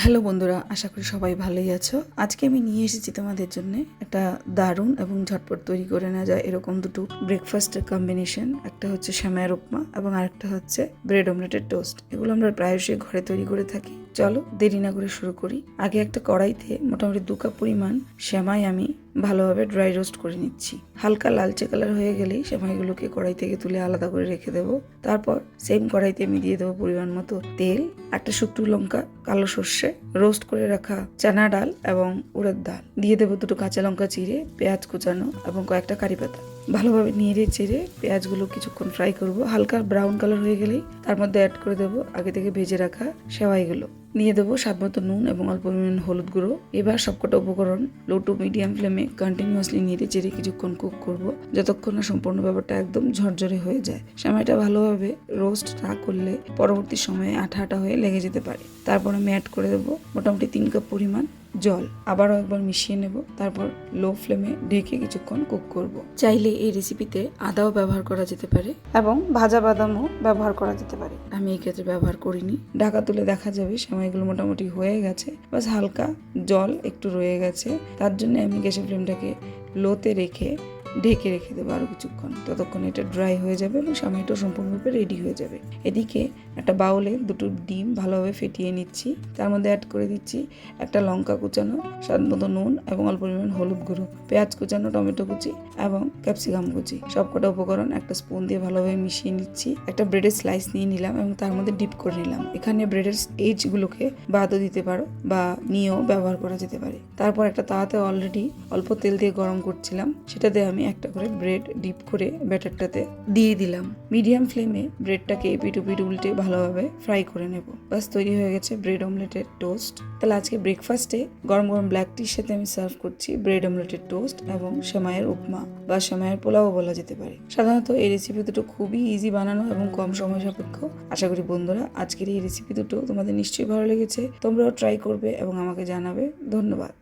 Hello বন্ধুরা, আশা করি সবাই ভালোই আছো। আজকে আমি নিয়ে এসেছি তোমাদের জন্য একটা দারুণ এবং ঝটপট তৈরি করে নেওয়া যায় এরকম দুটো ব্রেকফাস্টের কম্বিনেশন। একটা হচ্ছে সেমাইয়ের উপমা এবং আরেকটা হচ্ছে ব্রেড অমলেটের টোস্ট। এগুলো আমরা প্রায়শই ঘরে তৈরি করে থাকি। চলো দেরি না করে শুরু করি। আগে একটা কড়াইতে মোটামুটি 2 কাপ পরিমাণ সেমাই আমি ভালোভাবে ড্রাই রোস্ট করে নিচ্ছি। হালকা লালচে কালার হয়ে গেলেই সেমাইগুলোকে কড়াই থেকে তুলে আলাদা করে রেখে দেবো। তারপর সেম কড়াইতে আমি দিয়ে দেবো পরিমাণ মতো তেল, একটা শুকনো লঙ্কা, কালো সর্ষে, রোস্ট করে রাখা চানা ডাল এবং উড়ের ডাল দিয়ে দেবো, 2টো কাঁচা লঙ্কা চিড়ে, পেঁয়াজ কুচানো এবং কয়েকটা কারি পাতা। ভালোভাবে নেড়ে চেড়ে পেঁয়াজগুলো কিছুক্ষণ ফ্রাই করব। হালকা ব্রাউন কালার হয়ে গেলেই তার মধ্যে অ্যাড করে দেবো আগে থেকে ভেজে রাখা সেমাইগুলো। নিয়ে দেবো স্বাদমতো নুন এবং অল্প পরিমাণ হলুদ গুঁড়ো। এবার সবকটা উপকরণ লো টু মিডিয়াম ফ্লেমে কন্টিনিউয়াসলি নেড়ে চেড়ে কিছুক্ষণ কুক করব, যতক্ষণ না সম্পূর্ণ ব্যাপারটা একদম ঝরঝরে হয়ে যায়। সেমাইটা ভালোভাবে রোস্ট না করলে পরবর্তী সময়ে আঠা আঠা হয়ে লেগে যেতে পারে। তারপর আমি অ্যাড করে দেবো মোটামুটি 3 কাপ পরিমাণ জল। আবারও একবার মিশিয়ে নেব, তারপর লো ফ্লেমে ঢেকে কিছুক্ষণ কুক করব। চাইলে এই রেসিপিতে আদাও ব্যবহার করা যেতে পারে এবং ভাজা বাদামও ব্যবহার করা যেতে পারে। আমি এই ক্ষেত্রে ব্যবহার করিনি। ঢাকা তুলে দেখা যাবে সেমাইগুলো মোটামুটি হয়ে গেছে, বাস হালকা জল একটু রয়ে গেছে। তার জন্য আমি গ্যাসের ফ্লেমটাকে লোতে রেখে ঢেকে রেখে দেবো আরও কিছুক্ষণ। ততক্ষণ এটা ড্রাই হয়ে যাবে এবং সেমাইটাও সম্পূর্ণরূপে রেডি হয়ে যাবে। এদিকে একটা বাউলে 2টো ডিম ভালোভাবে ফেটিয়ে নিচ্ছি। তার মধ্যে অ্যাড করে দিচ্ছি একটা লঙ্কা কুচানো, স্বাদ মতো নুন এবং অল্প পরিমাণ হলুদ গুঁড়ো, পেঁয়াজ কুচানো, টমেটো কুচি এবং ক্যাপসিকাম কুচি। সবকটা উপকরণ একটা স্পুন দিয়ে ভালোভাবে মিশিয়ে নিচ্ছি। একটা ব্রেডের স্লাইস নিয়ে নিলাম এবং তার মধ্যে ডিপ করে নিলাম। এখানে ব্রেডের এজগুলোকে বাদও দিতে পারো বা নিয়েও ব্যবহার করা যেতে পারে। তারপর একটা তাওয়াতে অলরেডি অল্প তেল দিয়ে গরম করছিলাম, সেটাতে আমি একটা করে ব্রেড ডিপ করে ব্যাটারটাতে দিয়ে দিলাম। মিডিয়াম ফ্লেমে ব্রেডটাকে এপিট ওপিট উল্টে ভালোভাবে ফ্রাই করে নেব। বাস তৈরি হয়ে গেছে ব্রেড অমলেটের টোস্ট। তাহলে আজকে ব্রেকফাস্টে গরম গরম ব্ল্যাক টির সাথে আমি সার্ভ করছি ব্রেড অমলেটের টোস্ট এবং সেমাইয়ের উপমা বা সেমাইয়ের পোলাও বলা যেতে পারে। সাধারণত এই রেসিপি দুটো খুবই ইজি বানানো এবং কম সময় সাপেক্ষ। আশা করি বন্ধুরা আজকের এই রেসিপি দুটো তোমাদের নিশ্চয়ই ভালো লেগেছে। তোমরাও ট্রাই করবে এবং আমাকে জানাবে। ধন্যবাদ।